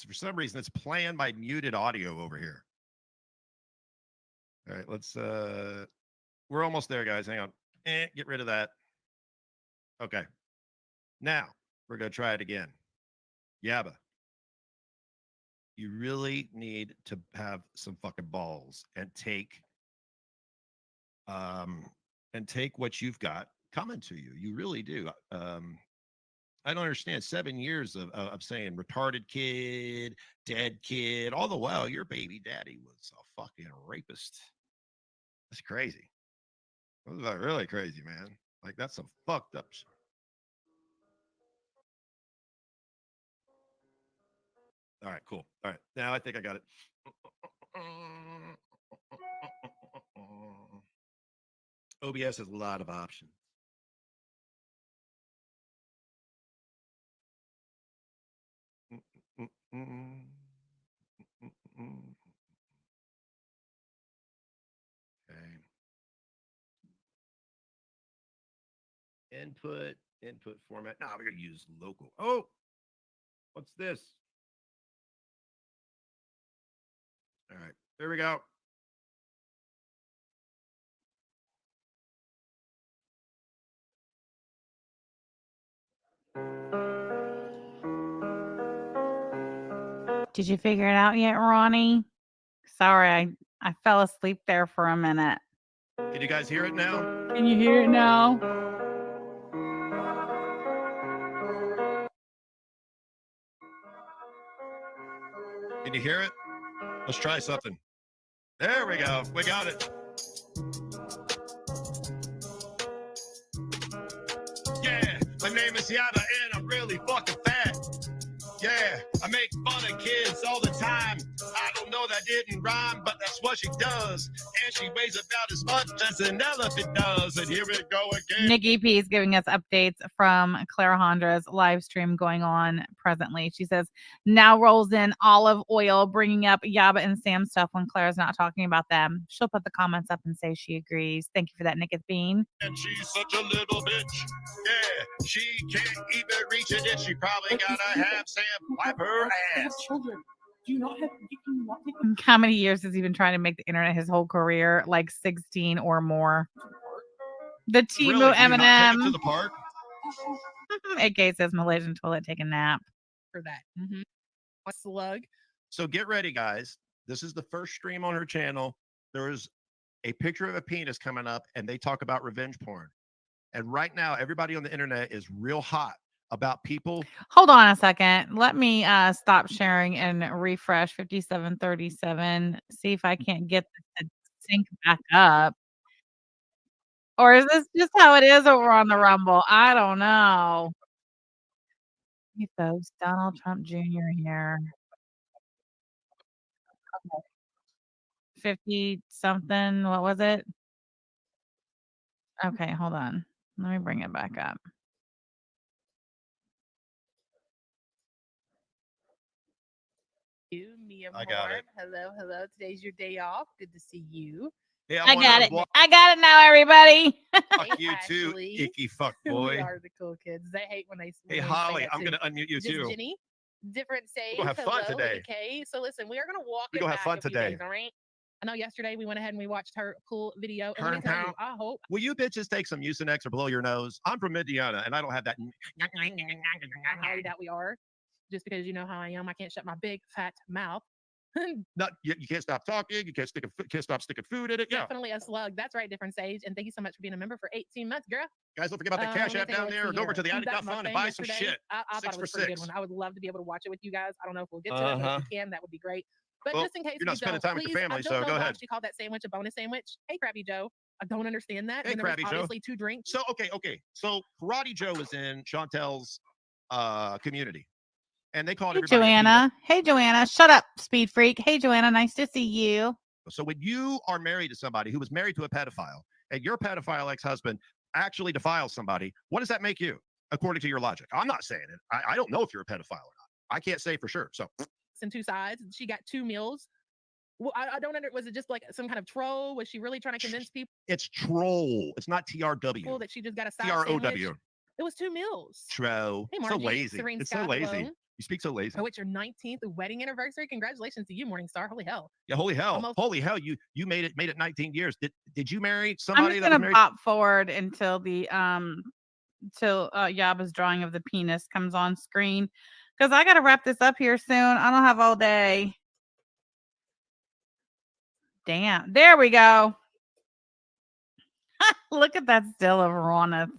For some reason, it's playing my muted audio over here. All right, let's we're almost there, guys. Hang on. Get rid of that. Okay. Now we're gonna try it again. Yaba. You really need to have some fucking balls and take what you've got coming to you. You really do. I don't understand. 7 years of saying retarded kid, dead kid. All the while, your baby daddy was a fucking rapist. That's crazy. That's like really crazy, man. Like that's some fucked up shit. All right, cool. All right, now I think I got it. OBS has a lot of options. Okay. Input format. Now we're gonna use local. Oh, what's this? All right, there we go. Did you figure it out yet, Ronnie? Sorry, I fell asleep there for a minute. Can you guys hear it now? Can you hear it now? Can you hear it? Let's try something. There we go. We got it. Yeah, my name is Yada and I'm really fucking fat. Yeah, I make fun of kids all the time. I don't know that didn't rhyme, but that's what she does. And she weighs about as much as an elephant does. And here we go again. Nikki P is giving us updates from Clara Hondra's live stream going on presently. She says, now rolls in olive oil, bringing up Yaba and Sam stuff when Clara's not talking about them. She'll put the comments up and say she agrees. Thank you for that, Nikki Bean. And she's such a little bitch. Yeah, she can't even reach it. And she probably gotta have Sam wipe her ass. Children. Do you not have? You cannot take How many years has he been trying to make the internet his whole career? Like 16 or more. The Timu Really? Do you not take him Eminem. to the park? AK says Malaysian toilet take a nap. For that. A slug. So get ready, guys. This is the first stream on her channel. There is a picture of a penis coming up, and they talk about revenge porn. And right now, everybody on the internet is real hot about people. Hold on a second. Let me stop sharing and refresh 5737. See if I can't get this to sync back up. Or is this just how it is over on the Rumble? I don't know. Hey folks, Donald Trump Jr. here. 50 something. What was it? Okay, hold on. Let me bring it back up. You, Mia I got Moore. it. Hello. Today's your day off. Good to see you. Hey, I got it. I got it now, everybody. Fuck Hey, you too, Ashley. icky fuck We boy. are the cool kids. They hate when they. Hey, when they say Holly, that I'm too. gonna unmute you This is too. Jenny. Different stage. We're gonna have fun Hello, today. Okay, so listen, we are gonna walk. We're it gonna have back fun a few today. days, all right. I know yesterday we went ahead and we watched her cool video. And Turn let me tell you, pound. I hope Will you bitches take some Mucinex or blow your nose? I'm from Indiana, and I don't have that. how that we are. Just because you know how I am, I can't shut my big fat mouth. Not you can't stop talking. You can't stop sticking food in it. Yeah, Definitely a slug. That's right, different stage. And thank you so much for being a member for 18 months, girl. guys, don't forget about the Cash Let me App think, down let's there. see Go over to here. the That Addict.fun and mukbang buy some yesterday, shit. I thought 6 it for was a pretty good $6. one. I would love to be able to watch it with you guys. I don't know if we'll get to it, but Uh-huh. if we can, that would be great. But Well, just in case you're not we spending don't, time with your please, family, I so don't know go why ahead. she called that sandwich a bonus sandwich. Hey, Krabby Joe. I don't understand that. Hey, when there was Krabby Joe. obviously 2 drinks. So okay. So Karate Joe is in Chantel's community, and they called Hey, everybody a pedo. Joanna. Hey, Joanna. Shut up, speed freak. Hey, Joanna. Nice to see you. So when you are married to somebody who was married to a pedophile, and your pedophile ex-husband actually defiles somebody, what does that make you, according to your logic? I'm not saying it. I don't know if you're a pedophile or not. I can't say for sure. So And 2 sides. She got 2 meals. Well, I don't under. Was it just like some kind of troll? Was she really trying to convince people it's troll. It's not TRW. that she just got a side sandwich? TROW. It was 2 meals. Tro. Hey, So Margie, lazy. Serene It's so Scott, lazy. hello. You speak so lazy. Oh, it's your 19th wedding anniversary. Congratulations to you, Morningstar. Holy hell. Yeah, holy hell. Almost- Holy hell. You made it 19 years. Did you marry I'm somebody just that was gonna married? pop forward until the till Yaba's drawing of the penis comes on screen because I gotta wrap this up here soon. I don't have all day. Damn, there we go. Look at that still of Ronith.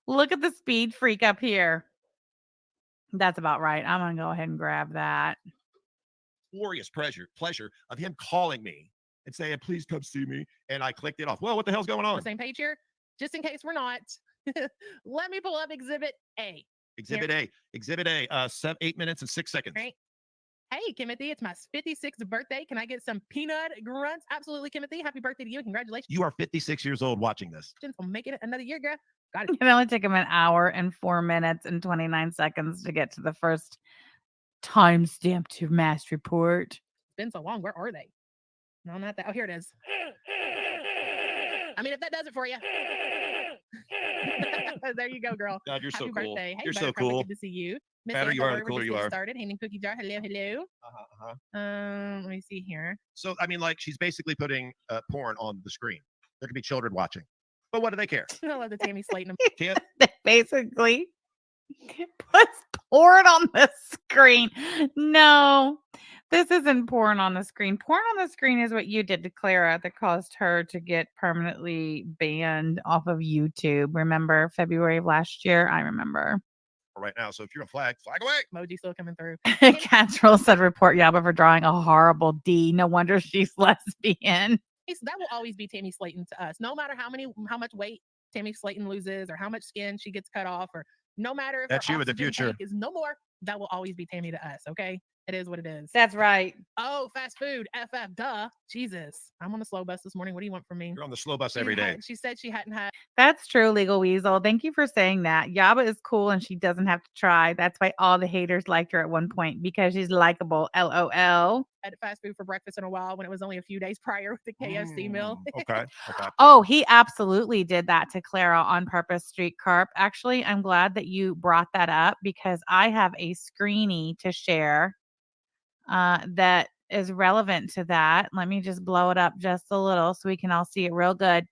Look at the speed freak up here. That's about right. I'm going to go ahead and grab that. Glorious pleasure of him calling me and saying, please come see me. And I clicked it off. Well, what the hell's going On on? the same page here, just in case we're not. Let me pull up Exhibit A. Exhibit A, 8 minutes and 6 seconds. Right. Hey, Timothy, it's my 56th birthday. Can I get some peanut grunts? Absolutely, Timothy. Happy birthday to you. Congratulations You are 56 years old watching this. on making it another year, girl. Got it. It only took him an hour and 4 minutes and 29 seconds to get to the first timestamp to mass report. It's been so long. Where are they? No, not that. Oh, here it is. I mean, if that does it for you. There you go, girl. God, you're Happy so cool. birthday. Hey, You're so Buttercup, cool. Good to see you. Miss Better you are, the Andover, cooler we're just you getting are. started. Hanging cookie jar. Hello, hello. Let me see here. So, I mean, like, she's basically putting porn on the screen. There could be children watching. But what do they care? I love the Tammy Slayton. Can't. Basically puts porn on the screen. No, this isn't porn on the screen. Porn on the screen is what you did to Clara that caused her to get permanently banned off of YouTube. Remember February of last year? I remember. Right now. So if you're a flag away. Emoji still coming through. Catrol said report Yaba for drawing a horrible D. No wonder she's lesbian. So that will always be Tammy Slayton to us. No matter how much weight Tammy Slayton loses or how much skin she gets cut off, or no matter if That's her you in the oxygen future. tank is no more, that will always be Tammy to us. Okay. It is what it is. That's right. Oh, fast food. FF. Duh. Jesus. I'm on the slow bus this morning. What do you want from me? You're on the slow bus every day. She said she hadn't had. That's true, Legal Weasel. Thank you for saying that. Yaba is cool and she doesn't have to try. That's why all the haters liked her at one point, because she's likable. LOL. Had fast food for breakfast in a while when it was only a few days prior with the KFC meal. Okay. Oh, he absolutely did that to Clara on purpose, Street Carp. Actually, I'm glad that you brought that up because I have a screenie to share that is relevant to that. Let me just blow it up just a little so we can all see it real good.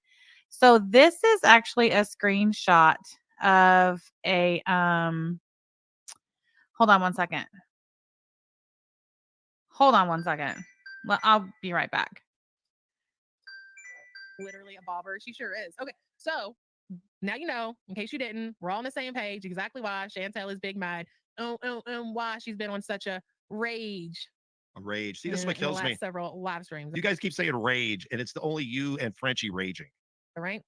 So this is actually a screenshot of a hold on one second. I'll be right back. Literally a bobber. She sure is. Okay. So now you know, in case you didn't, we're all on the same page exactly why Chantel is big mad. Why she's been on such a rage. A rage. See, this is what kills me. Several live streams. You guys keep saying rage, and it's only you and Frenchie raging. All right.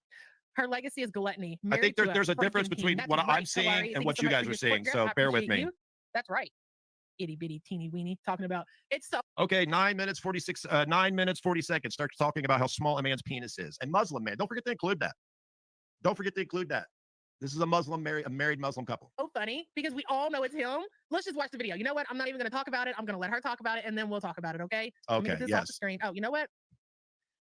Her legacy is gluttony. I think there's a difference between what I'm seeing and what you guys are seeing. So bear with me. That's right. Itty bitty teeny weeny talking about it's so. Okay, 9 minutes 40 seconds. Starts talking about how small a man's penis is. And Muslim man. Don't forget to include that. This is a married Muslim couple. So funny because we all know it's him. Let's just watch the video. You know what? I'm not even going to talk about it. I'm going to let her talk about it and then we'll talk about it. Okay. Let me get this off the screen. Oh, you know what?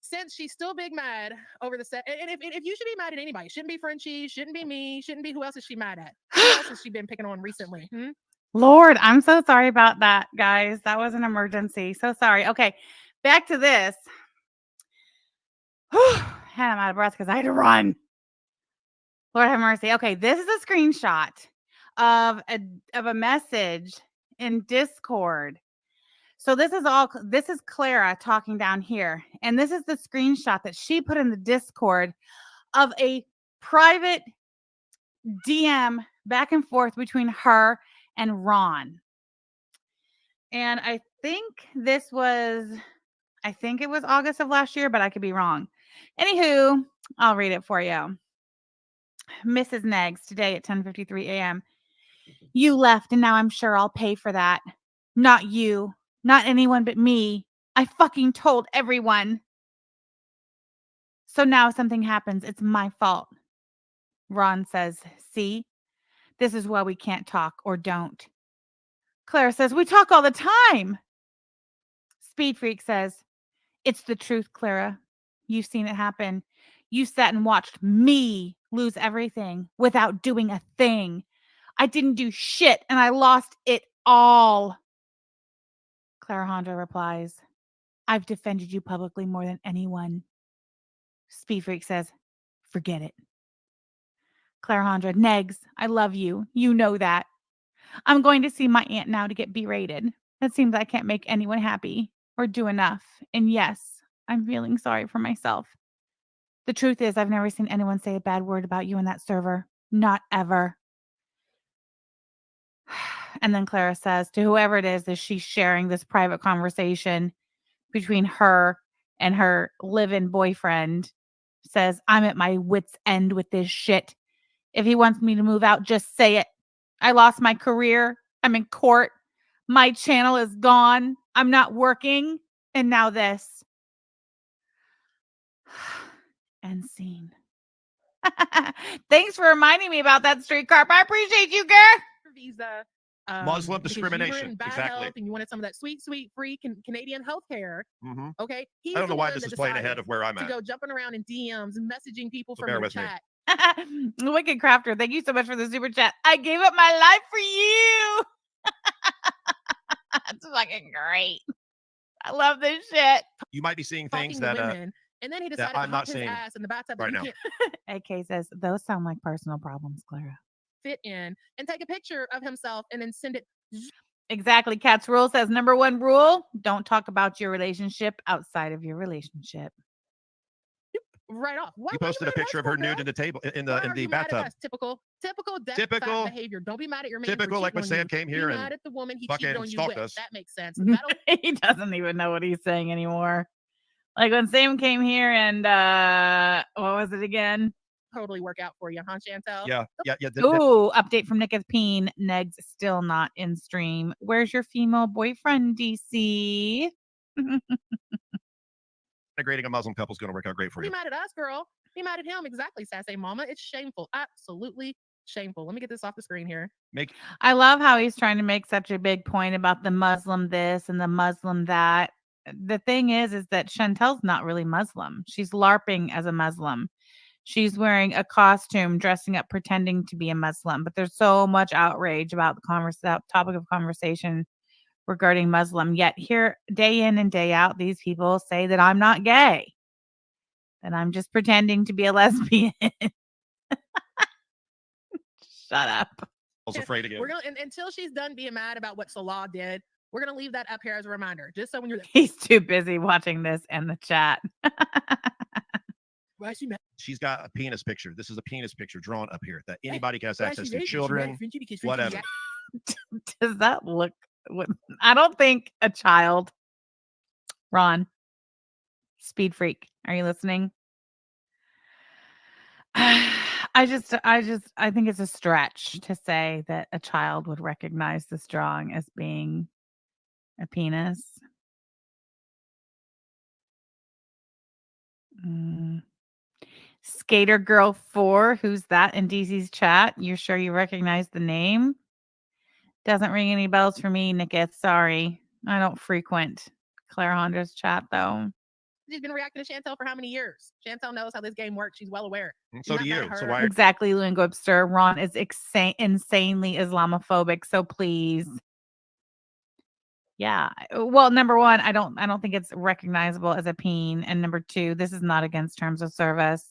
Since she's still big mad over the set, and if you should be mad at anybody, shouldn't be Frenchie, shouldn't be me, shouldn't be who else is she mad at? Who else has she been picking on recently? Lord, I'm so sorry about that, guys. That was an emergency. So sorry. Okay, back to this. And I'm out of breath because I had to run. Lord have mercy. Okay, this is a screenshot of a message in Discord. So this is Clara talking down here. And this is the screenshot that she put in the Discord of a private DM back and forth between her and Ron. And I think it was August of last year, but I could be wrong. Anywho, I'll read it for you. Mrs. Neggs, today at 10:53 a.m. You left, and now I'm sure I'll pay for that. Not you. Not anyone but me. I fucking told everyone. So now if something happens, it's my fault. Ron says, see? This is why we can't talk or don't. Clara says, we talk all the time. Speed Freak says, it's the truth, Clara. You've seen it happen. You sat and watched me lose everything without doing a thing. I didn't do shit and I lost it all. Clara Honda replies, I've defended you publicly more than anyone. Speed Freak says, forget it. Clara Honda, Negs, I love you. You know that. I'm going to see my aunt now to get berated. It seems I can't make anyone happy or do enough. And yes, I'm feeling sorry for myself. The truth is, I've never seen anyone say a bad word about you in that server. Not ever. And then Clara says to whoever it is that she's sharing this private conversation between her and her live-in boyfriend, says, I'm at my wit's end with this shit. If he wants me to move out, just say it. I lost my career. I'm in court. My channel is gone. I'm not working. And now this. End scene. Thanks for reminding me about that, Street Carp. I appreciate you, girl. Visa. Muslim because you were discrimination, in bad exactly. health and you wanted some of that sweet, free Canadian health care. Mhm. Okay. He's I don't the know why one this that is playing ahead decided of where I'm to at. go jumping around in DMs and messaging people So from bear your with me. chat. Wicked Crafter, thank you so much for the super chat. I gave up my life for you. That's fucking great. I love this shit. You might be seeing Talking things to that women, and then he decided I'm to not hop his seeing ass in the bathtub right that now. you can't AK says, those sound like personal problems, Clara. fit in, and take a picture of himself and then send it. Exactly. Cat's rule says number one rule, don't talk about your relationship outside of your relationship. Right off. Why You were posted a mad at us picture of for, her girl? nude in the table in Why the are you mad at bathtub. us? Typical deaf Typical. fat behavior. Don't be mad at your man. Typical, for like when cheating on Sam you. came Be here and mad at the woman he fucking cheated on you stalked with. us. That makes sense. That'll He doesn't even know what he's saying anymore. Like when Sam came here and what was it again? totally work out for you, huh, Chantel? Yeah. Ooh, update from Nick of Peen. Neg's still not in stream. Where's your female boyfriend, DC? Integrating a Muslim couple is going to work out great for Be you. mad at us, girl. Be mad at him. Exactly, Sassy Mama. It's shameful. Absolutely shameful. Let me get this off the screen here. I love how he's trying to make such a big point about the Muslim this and the Muslim that. The thing is that Chantel's not really Muslim. She's LARPing as a Muslim. She's wearing a costume, dressing up, pretending to be a Muslim. But there's so much outrage about the topic of conversation regarding Muslim. Yet here, day in and day out, these people say that I'm not gay, that I'm just pretending to be a lesbian. Shut up. I was afraid again. We're gonna until she's done being mad about what Salah did. We're gonna leave that up here as a reminder, just so when you're He's too busy watching this and the chat. why is she mad? She's got a penis picture. This is a penis picture drawn up here that anybody has Why is access she to. raging? She mad Children, at Frenchie because whatever. Does that look? I don't think a child. Ron, Speed Freak, are you listening? I think it's a stretch to say that a child would recognize this drawing as being a penis. Skater Girl 4, who's that in DC's chat? You're sure you recognize the name? Doesn't ring any bells for me, Nicketh. Sorry. I don't frequent Claire Honda's chat, though. She's been reacting to Chantel for how many years? Chantel knows how this game works. She's well aware. So do you. So why? Exactly, Lewin Webster. Ron is insanely Islamophobic, so please. Yeah. Well, number one, I don't think it's recognizable as a peen. And number two, this is not against terms of service.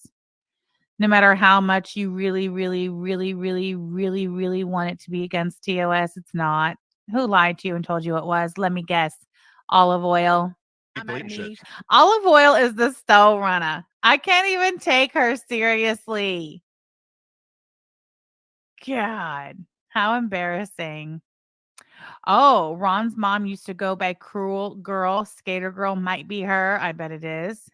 No matter how much you really, really, really, really, really, really want it to be against TOS, it's not. Who lied to you and told you it was? Let me guess. Olive oil. Olive oil is the stove runner. I can't even take her seriously. God, how embarrassing. Oh, Ron's mom used to go by Cruel Girl. Skater Girl might be her. I bet it is.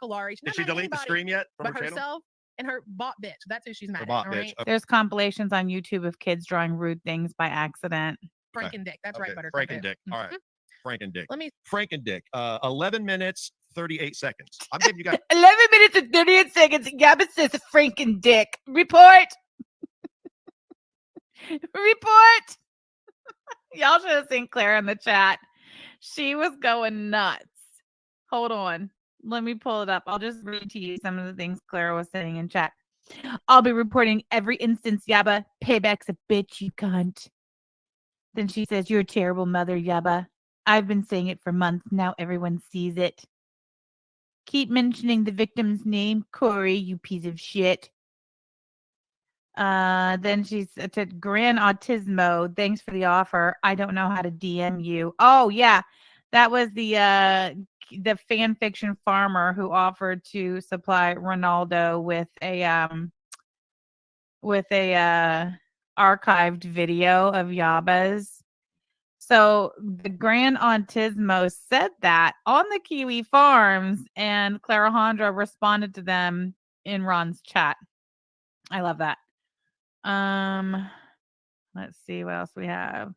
Kalari. Did she delete the stream yet? But herself and her bot bitch. That's who she's mad at. Bot all bitch. right? Okay. There's compilations on YouTube of kids drawing rude things by accident. Franken-Dick. That's right, Buttercup. Franken-Dick. All right. Franken-Dick. Let me. Franken-Dick. 11 minutes, 38 seconds. I'm giving you guys 11 minutes and 38 seconds. Gabba says Franken-Dick. Report. Report. Y'all should have seen Claire in the chat. She was going nuts. Hold on. Let me pull it up. I'll just read to you some of the things Claire was saying in chat. I'll be reporting every instance, Yabba. Payback's a bitch, you cunt. Then she says, you're a terrible mother, Yabba. I've been saying it for months. Now everyone sees it. Keep mentioning the victim's name, Corey, you piece of shit. Then she said, Gran Autismo, thanks for the offer. I don't know how to DM you. Oh, yeah. That was the fan fiction farmer who offered to supply Ronaldo with a archived video of Yaba's. So the Grand Autismo said that on the Kiwi Farms, and Clarahondra responded to them in Ron's chat. I love that. Let's see what else we have.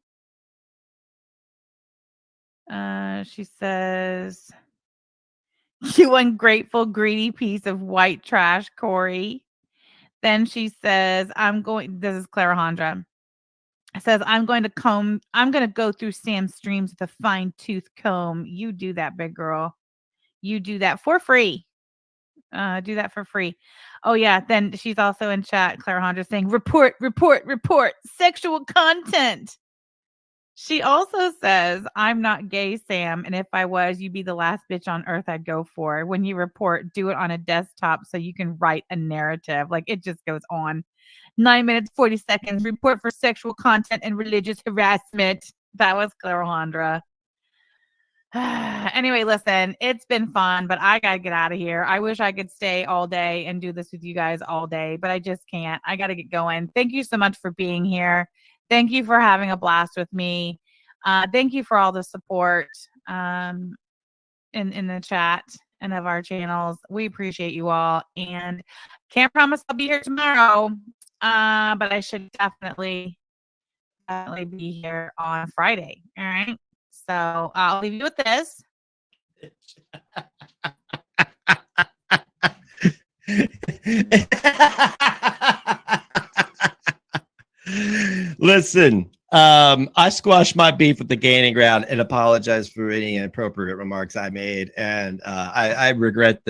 She says, "You ungrateful, greedy piece of white trash, Corey." Then she says, this is Clarahondra. Says, I'm going to go through Sam's streams with a fine tooth comb. You do that, big girl. You do that for free. Do that for free. Oh, yeah. Then she's also in chat, Clarahondra, saying, report, sexual content. She also says, I'm not gay, Sam, and if I was, you'd be the last bitch on earth I'd go for. When you report, do it on a desktop so you can write a narrative. Like, it just goes on. 9 minutes, 40 seconds. Report for sexual content and religious harassment. That was Clarahondra. Anyway, listen, it's been fun, but I got to get out of here. I wish I could stay all day and do this with you guys all day, but I just can't. I got to get going. Thank you so much for being here. Thank you for having a blast with me. Thank you for all the support in the chat and of our channels. We appreciate you all, and can't promise I'll be here tomorrow, but I should definitely be here on Friday. All right. So I'll leave you with this. Listen, I squashed my beef with the Gaining Ground and apologize for any inappropriate remarks I made, and I regret that.